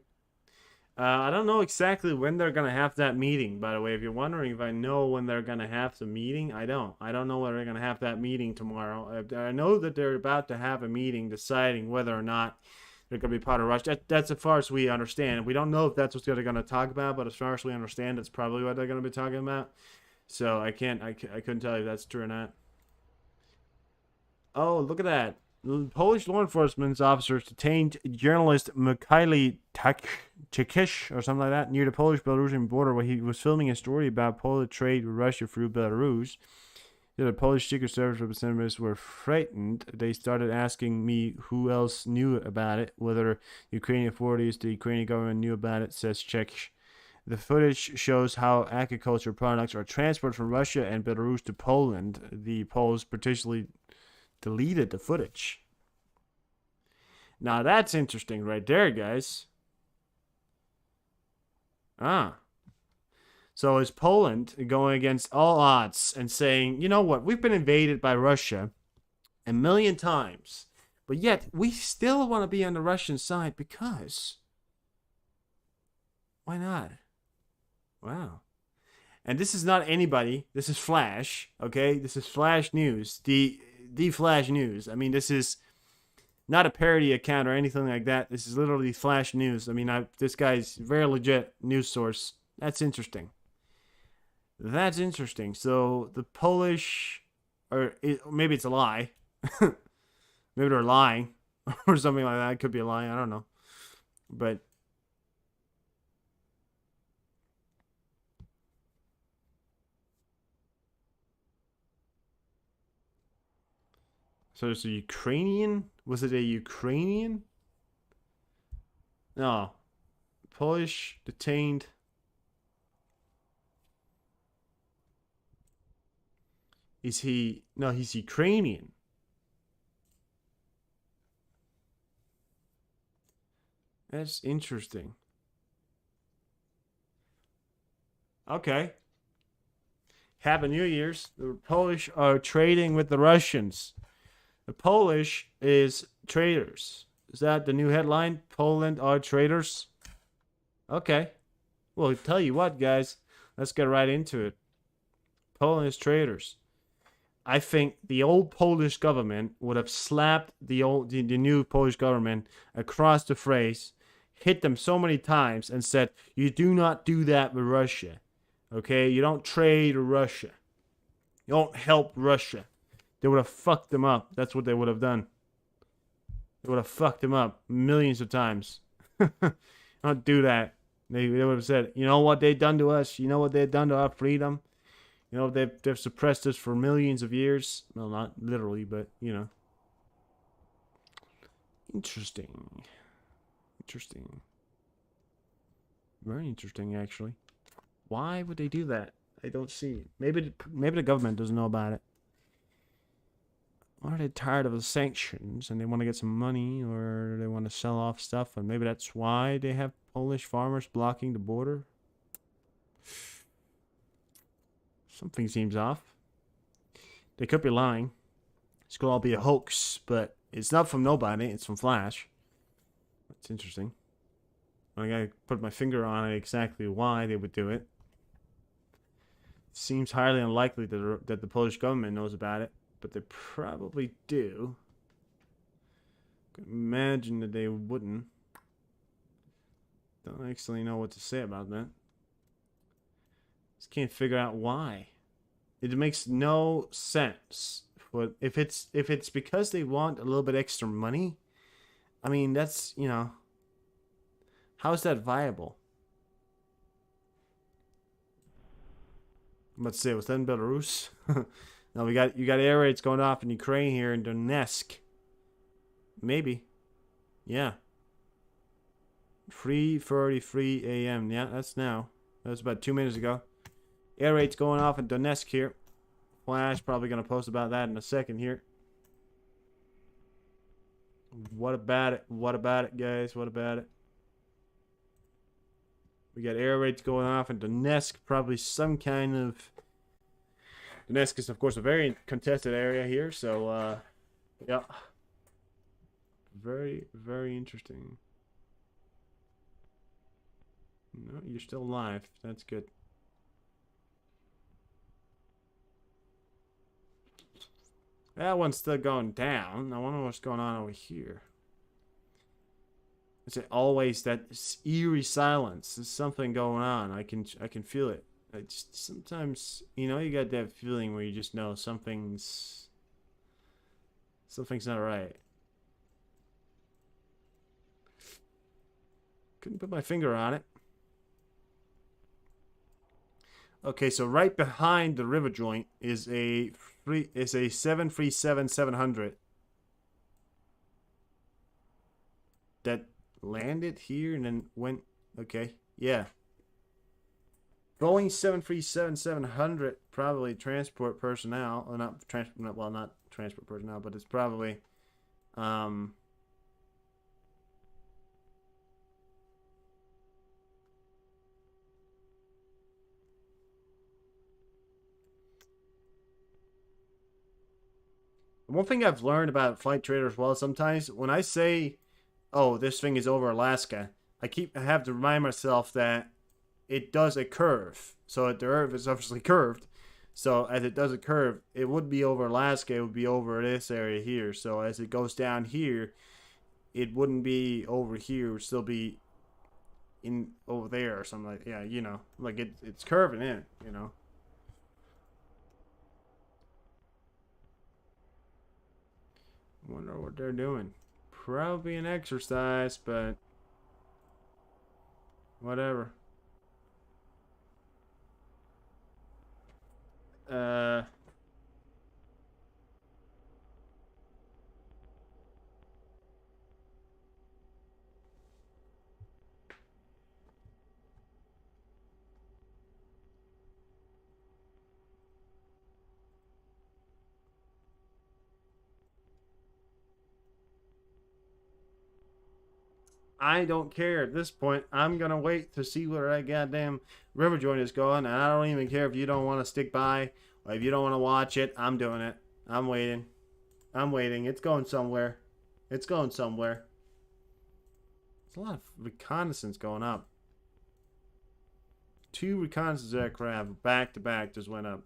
I don't know exactly when they're gonna have that meeting. By the way, if you're wondering if I know when they're gonna have the meeting, I don't. I don't know when they're gonna have that meeting tomorrow. I know that they're about to have a meeting deciding whether or not they're gonna be part of Russia. That's as far as we understand. We don't know if that's what they're gonna talk about, but as far as we understand, that's probably what they're gonna be talking about. So I couldn't tell you if that's true or not. Oh, look at that. Polish law enforcement officers detained journalist Mikhail Tkaczyk or something like that near the Polish-Belarusian border where he was filming a story about Polish trade with Russia through Belarus. The Polish Secret Service representatives were frightened. They started asking me who else knew about it, whether Ukrainian authorities, the Ukrainian government knew about it, says Czech. The footage shows how agriculture products are transported from Russia and Belarus to Poland. The Poles particularly deleted the footage. Now that's interesting right there, guys. So is Poland going against all odds and saying, you know what, we've been invaded by Russia 1,000,000 times, but yet we still want to be on the Russian side because why not? Wow. And this is not anybody. This is Flash, okay? This is Flash News. The Flash News. I mean, this is not a parody account or anything like that. This is literally Flash News. I mean, this guy's very legit news source. That's interesting. That's interesting. So the Polish, or maybe it's a lie. Maybe they're lying or something like that. It could be a lie. I don't know. But So it's a Ukrainian? Was it a Ukrainian? No. Polish detained. Is he... No, he's Ukrainian. That's interesting. Okay. Happy New Year's. The Polish are trading with the Russians. The Polish is traitors. Is that the new headline? Poland are traitors? Okay. Well, tell you what, guys. Let's get right into it. Poland is traitors. I think the old Polish government would have slapped the new Polish government across the face, hit them so many times, and said, "You do not do that with Russia. Okay? You don't trade with Russia. You don't help Russia." They would have fucked them up. That's what they would have done. They would have fucked them up millions of times. Don't do that. They would have said, "You know what they've done to us? You know what they've done to our freedom? You know, they've suppressed us for millions of years." Well, not literally, but, you know. Interesting. Interesting. Very interesting, actually. Why would they do that? I don't see it. Maybe the government doesn't know about it. Or are they tired of the sanctions and they want to get some money, or they want to sell off stuff, and maybe that's why they have Polish farmers blocking the border? Something seems off. They could be lying. This could all be a hoax, but it's not from nobody. It's from Flash. That's interesting. I gotta put my finger on it exactly why they would do it. It seems highly unlikely that the Polish government knows about it, but they probably do. Could imagine that they wouldn't. Don't actually know what to say about that. Just can't figure out why. It makes no sense. But if it's because they want a little bit extra money, I mean, that's, you know, how is that viable? Let's say, was that in Belarus? No, you got air raids going off in Ukraine here in Donetsk. Maybe. Yeah. 3:33 a.m. Yeah, that's now. That was about 2 minutes ago. Air raids going off in Donetsk here. Flash probably going to post about that in a second here. What about it? What about it, guys? What about it? We got air raids going off in Donetsk. Probably some kind of... Donetsk is, of course, a very contested area here. So, yeah. Very, very interesting. No, you're still alive. That's good. That one's still going down. I wonder what's going on over here. Is it always that eerie silence? There's something going on. I can feel it. I just, sometimes, you know, you got that feeling where you just know something's not right. Couldn't put my finger on it. Okay, so right behind the river joint is a 737-700 that landed here and then went. Okay, yeah. Boeing 737-700 probably transport personnel, or not transport. Well, not transport personnel, but it's probably one thing I've learned about Flight Trader as well, sometimes when I say, "Oh, this thing is over Alaska," I have to remind myself that it does a curve. So the Earth is obviously curved. So as it does a curve, it would be over Alaska. It would be over this area here. So as it goes down here, it wouldn't be over here. It would still be in over there or something like, yeah, you know, like it's curving in, you know. Wonder what they're doing. Probably an exercise, but whatever. I don't care at this point. I'm gonna wait to see where that goddamn river joint is going, and I don't even care if you don't want to stick by or if you don't want to watch it. I'm doing it. I'm waiting. I'm waiting. It's going somewhere. It's going somewhere. There's a lot of reconnaissance going up. 2 reconnaissance aircraft back to back just went up.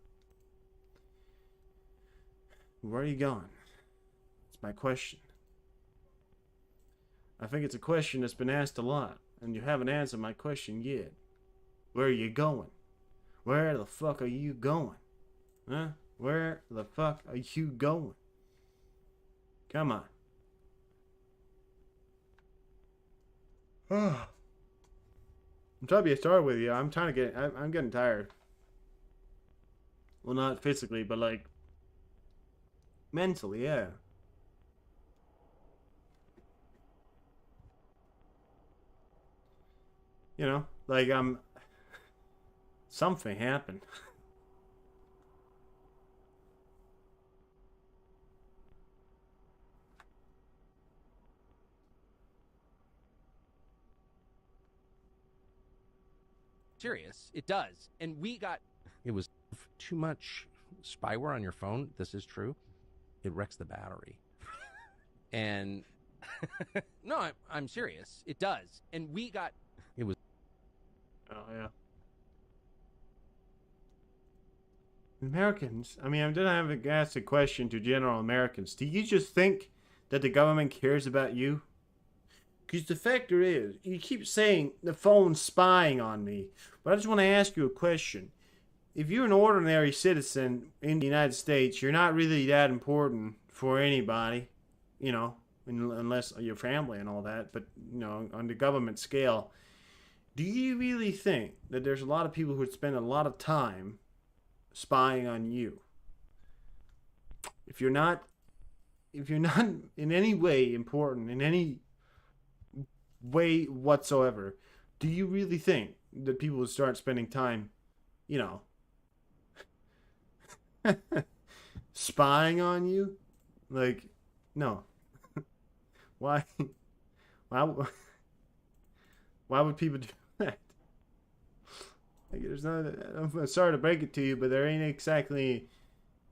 Where are you going? It's my question. I think it's a question that's been asked a lot, and you haven't answered my question yet. Where are you going? Where the fuck are you going? Huh? Where the fuck are you going? Come on. I'm trying to be a star with you. I'm getting tired. Well, not physically, but like mentally, yeah. You know, like something happened. Serious, it does. And it was too much spyware on your phone. This is true. It wrecks the battery. And no, I'm serious. It does. And it was. Oh yeah. Americans, I mean, I'm gonna have to ask a question to general Americans. Do you just think that the government cares about you? Because the factor is, you keep saying the phone's spying on me. But I just want to ask you a question. If you're an ordinary citizen in the United States, you're not really that important for anybody, you know, unless your family and all that. But, you know, on the government scale, do you really think that there's a lot of people who would spend a lot of time spying on you? If you're not in any way important, in any way whatsoever, do you really think that people would start spending time, you know, spying on you? Like, no. Why would people do that? Like, there's not. I'm sorry to break it to you, but there ain't exactly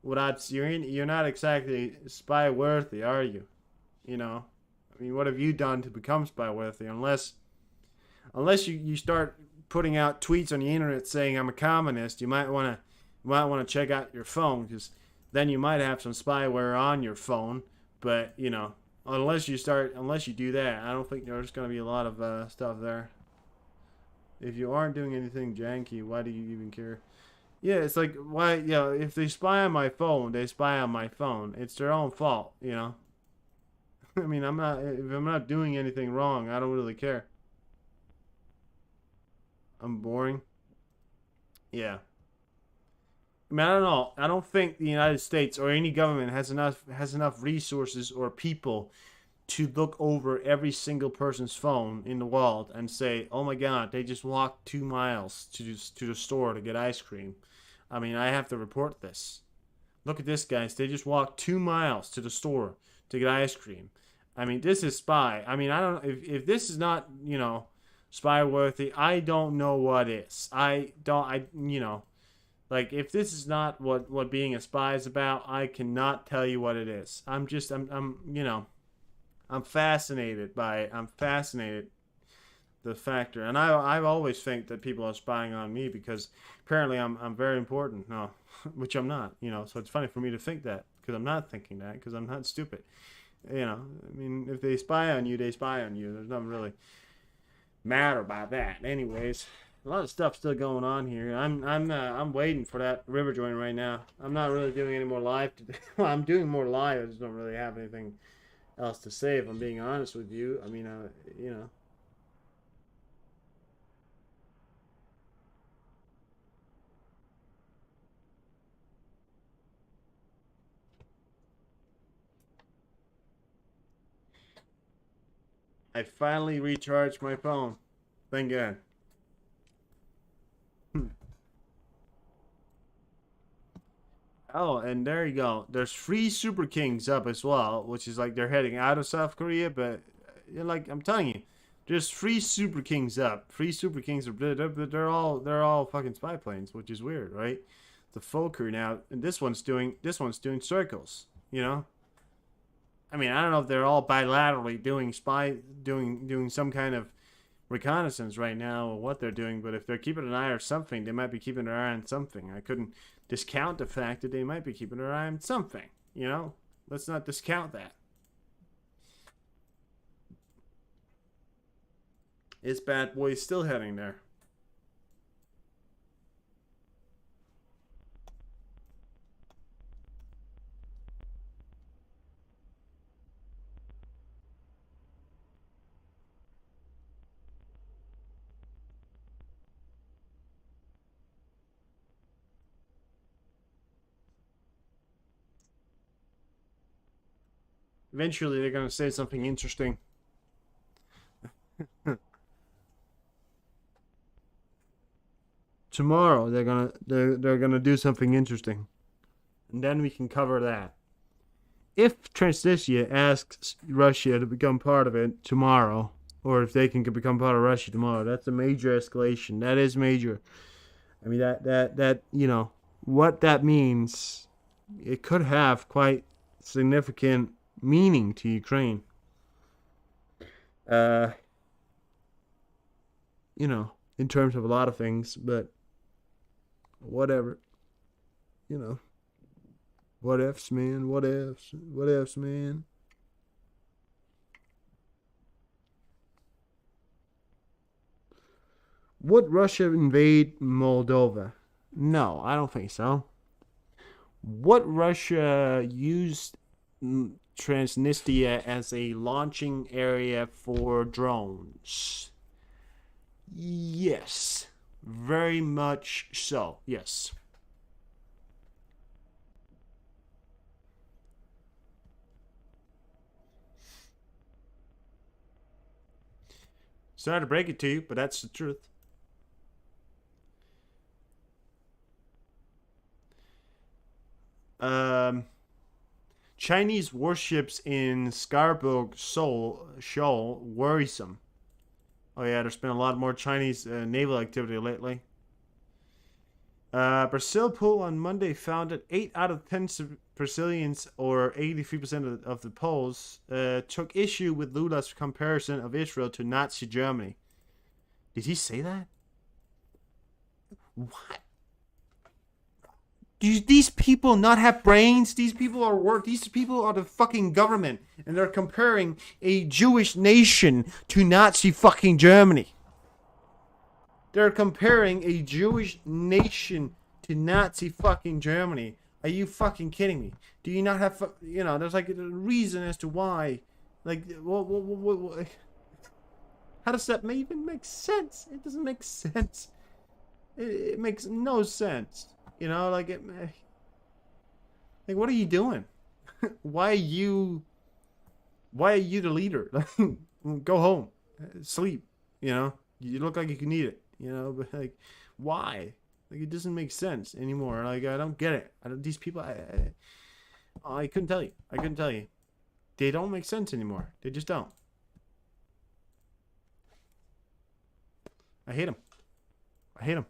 you're not exactly spy worthy, are you? You know. I mean, what have you done to become spy worthy? Unless you start putting out tweets on the internet saying I'm a communist, you might want to check out your phone, because then you might have some spyware on your phone. But you know, unless you do that, I don't think there's going to be a lot of stuff there. If you aren't doing anything janky, why do you even care? Yeah, it's like, why? You know, if they spy on my phone, they spy on my phone. It's their own fault, you know. I mean, if I'm not doing anything wrong, I don't really care. I'm boring. Yeah. I mean, I don't know. I don't think the United States or any government has enough resources or people to look over every single person's phone in the world and say, "Oh my God, they just walked 2 miles to the store to get ice cream." I mean, I have to report this. Look at this, guys. They just walked 2 miles to the store to get ice cream. I mean, this is spy. I mean, I don't. If this is not, you know, spy worthy, I don't know what is. You know, like, if this is not what being a spy is about, I cannot tell you what it is. I'm you know, I'm fascinated the factor, and I always think that people are spying on me because apparently I'm very important. No, which I'm not. You know, so it's funny for me to think that, because I'm not thinking that, because I'm not stupid. You know, I mean, if they spy on you, they spy on you. There's nothing really matter about that. Anyways, a lot of stuff still going on here. I'm waiting for that river joint right now. I'm not really doing any more live today. Well, I'm doing more live. I just don't really have anything else to say, if I'm being honest with you. I mean, you know. I finally recharged my phone. Thank God. Oh, and there you go. There's 3 Super Kings up as well, which is like they're heading out of South Korea, but like I'm telling you, Just 3 Super Kings up. 3 Super Kings are they're all fucking spy planes, which is weird, right? The Fokker now, and this one's doing circles. You know. I mean, I don't know if they're all bilaterally doing some kind of reconnaissance right now or what they're doing, but if they're keeping an eye on something, they might be keeping their eye on something. I couldn't discount the fact that they might be keeping their eye on something. You know, let's not discount that. This bad boy is still heading there. Eventually, they're gonna say something interesting. Tomorrow, they're gonna do something interesting, and then we can cover that. If Transnistria asks Russia to become part of it tomorrow, or if they can become part of Russia tomorrow, that's a major escalation. That is major. I mean, that you know what that means. It could have quite significant meaning to Ukraine. You know, in terms of a lot of things, but whatever. You know. What ifs, man? What ifs? What ifs, man? Would Russia invade Moldova? No, I don't think so. Would Russia use Transnistria as a launching area for drones? Yes. Very much so. Yes. Sorry to break it to you, but that's the truth. Chinese warships in Scarborough Shoal worrisome. Oh yeah, there's been a lot more Chinese naval activity lately. Brazil poll on Monday found that 8 out of 10 Brazilians, or 83% of the polls, took issue with Lula's comparison of Israel to Nazi Germany. Did he say that? What? Do these people not have brains? These people are the fucking government, and they're comparing a Jewish nation to Nazi fucking Germany. They're comparing a Jewish nation to Nazi fucking Germany. Are you fucking kidding me? Do you not have, you know, there's like a reason as to why. Like, what, how does that even make sense? It doesn't make sense. It makes no sense. You know, like, what are you doing? Why are you the leader? Go home. Sleep. You know, you look like you can eat it. You know, but like, why? Like, it doesn't make sense anymore. Like, I don't get it. These people, I couldn't tell you. I couldn't tell you. They don't make sense anymore. They just don't. I hate them. I hate them.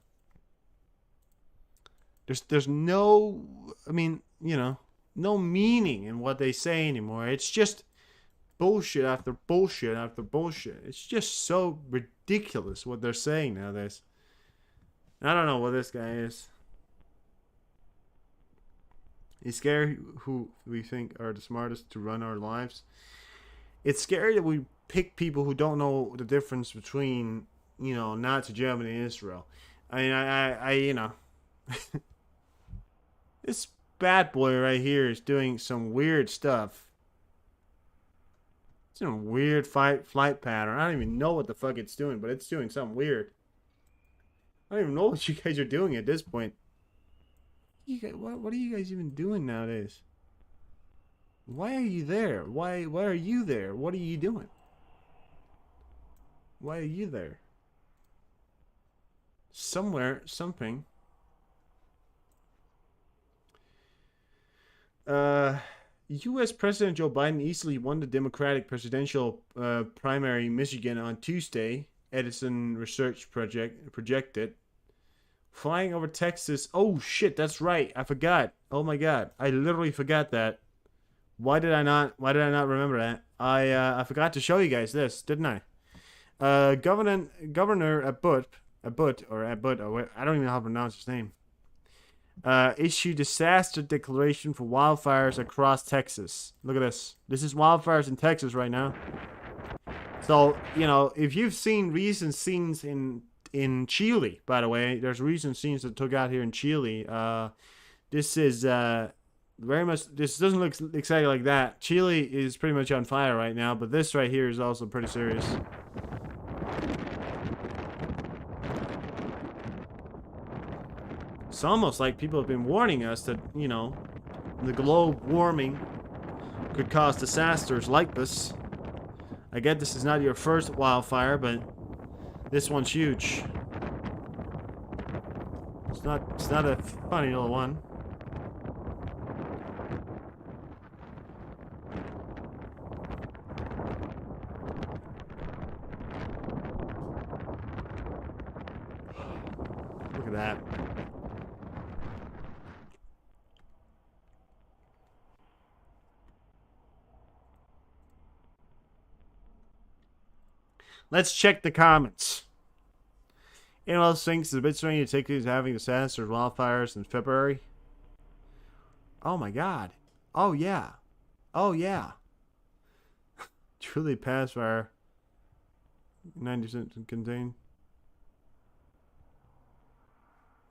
There's no, I mean, you know, no meaning in what they say anymore. It's just bullshit after bullshit after bullshit. It's just so ridiculous what they're saying nowadays. I don't know what this guy is. He's scary who we think are the smartest to run our lives. It's scary that we pick people who don't know the difference between, you know, Nazi Germany and Israel. I mean, I you know. This bad boy right here is doing some weird stuff. It's in a weird flight pattern. I don't even know what the fuck it's doing, but it's doing something weird. I don't even know what you guys are doing at this point. What are you guys even doing nowadays? Why are you there? Why are you there? What are you doing? Why are you there? Somewhere, something. U.S. President Joe Biden easily won the Democratic presidential primary in Michigan on Tuesday. Edison Research projected. Flying over Texas. Oh shit, that's right. I forgot. Oh my god, I literally forgot that. Why did I not remember that? I forgot to show you guys this, didn't I? Governor Abbott, I don't even know how to pronounce his name. Issued disaster declaration for wildfires across Texas. Look at this. This is wildfires in Texas right now. So, you know, if you've seen recent scenes in Chile, by the way, there's recent scenes that took out here in Chile. This is very much, this doesn't look exactly like that. Chile is pretty much on fire right now, but this right here is also pretty serious. It's almost like people have been warning us that, you know, the globe warming could cause disasters like this. I get this is not your first wildfire, but this one's huge. It's not a funny little one. Look at that. Let's check the comments. Anyone else thinks it's a bit strange to take these having disasters, wildfires in February? Oh my god. Oh yeah. Oh yeah. Truly past fire. 90% contained.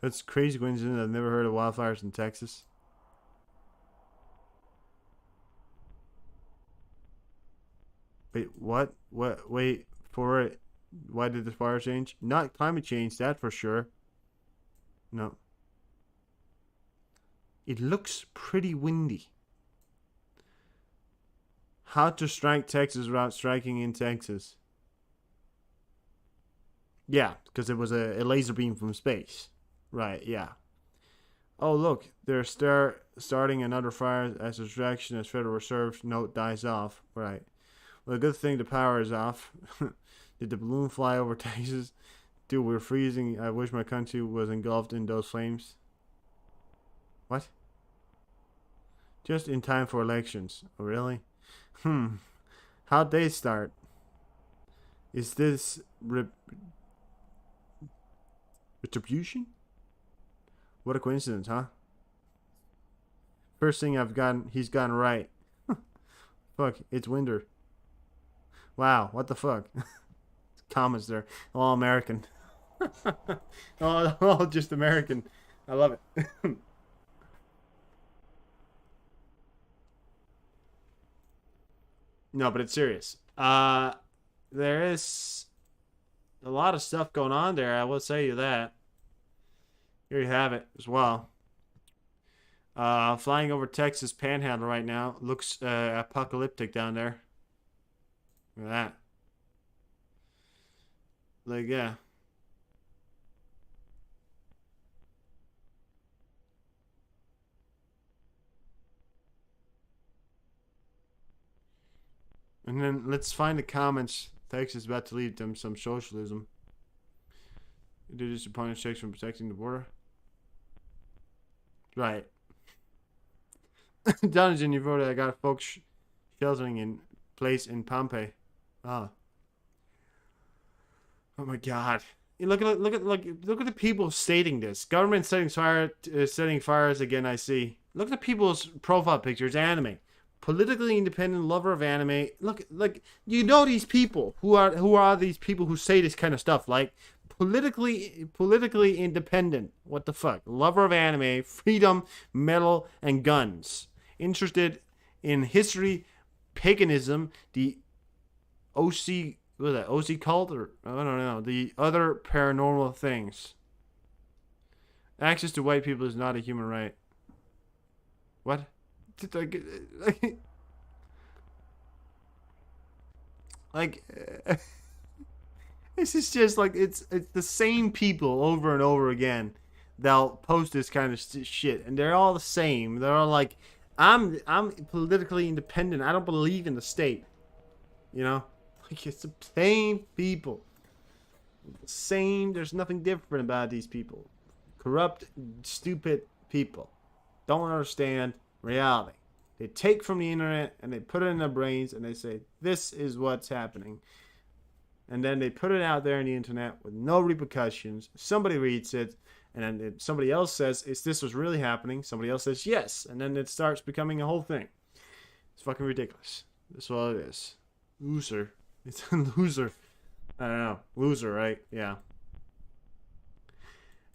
That's crazy coincidence. I've never heard of wildfires in Texas. Wait, what? What? Wait. For it, why did the fire change? Not climate change, that for sure. No. It looks pretty windy. How to strike Texas without striking in Texas? Yeah, because it was a laser beam from space. Right, yeah. Oh, look, they're starting another fire as a distraction as Federal Reserve note dies off. Right. Well, good thing the power is off. Did the balloon fly over Texas? Dude, we're freezing. I wish my country was engulfed in those flames. What? Just in time for elections. Oh, really? How'd they start? Is this retribution? What a coincidence, huh? First thing he's gotten right. Fuck, it's winter. Wow, what the fuck? Comments there. All American. all just American. I love it. No, but it's serious. There is a lot of stuff going on there. I will say you that. Here you have it as well. Flying over Texas Panhandle right now. Looks apocalyptic down there. Look at that. Like, yeah. And then let's find the comments. Texas is about to lead them some socialism. Did this opponent checks from protecting the border? Right. Dungeon, you voted. I got folks sheltering in place in Pompeii. Oh my God! Look at the people stating this. Government setting fires again. I see. Look at the people's profile pictures. Anime, politically independent, lover of anime. Look, you know these people. Who are these people who say this kind of stuff? Like politically independent. What the fuck? Lover of anime, freedom, metal, and guns. Interested in history, paganism, the OC, what was that? OC cult, or I don't know, the other paranormal things. Access to white people is not a human right. What? Like, this is just like it's the same people over and over again. They'll post this kind of shit, and they're all the same. They're all like I'm politically independent. I don't believe in the state. You know? Like, it's the same people. Same. There's nothing different about these people. Corrupt, stupid people. Don't understand reality. They take from the internet and they put it in their brains and they say, this is what's happening. And then they put it out there on the internet with no repercussions. Somebody reads it, and then somebody else says, is this what's really happening? Somebody else says, yes. And then it starts becoming a whole thing. It's fucking ridiculous. That's what it is. Loser. It's a loser. I don't know. Loser, right? Yeah.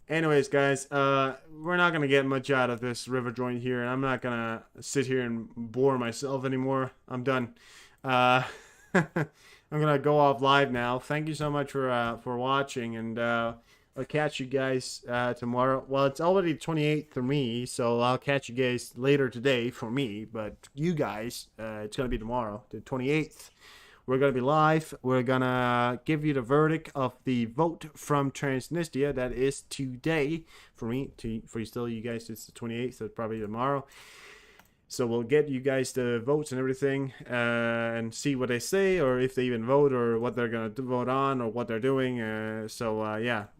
Anyways, guys, we're not going to get much out of this river joint here, and I'm not going to sit here and bore myself anymore. I'm done. I'm going to go off live now. Thank you so much for watching, and I'll catch you guys tomorrow. Well, it's already 28th for me, so I'll catch you guys later today for me, but you guys, it's going to be tomorrow, the 28th. We're going to be live. We're going to give you the verdict of the vote from Transnistria. That is today. For me, for you guys, it's the 28th, so it's probably tomorrow. So we'll get you guys the votes and everything and see what they say, or if they even vote, or what they're going to vote on, or what they're doing. Yeah,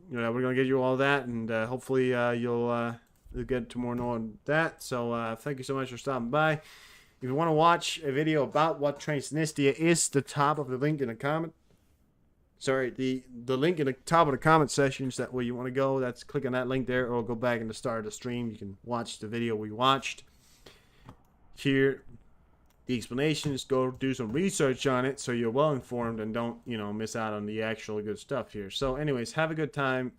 we're going to get you all that, and hopefully you'll get to more know on that. So thank you so much for stopping by. If you want to watch a video about what Transnistria is, the top of the link in the comment. Sorry, the link in the top of the comment section is that where you want to go. That's click on that link there, or go back in the start of the stream. You can watch the video we watched. Here, the explanations. Go do some research on it so you're well informed and don't, miss out on the actual good stuff here. So, anyways, have a good time.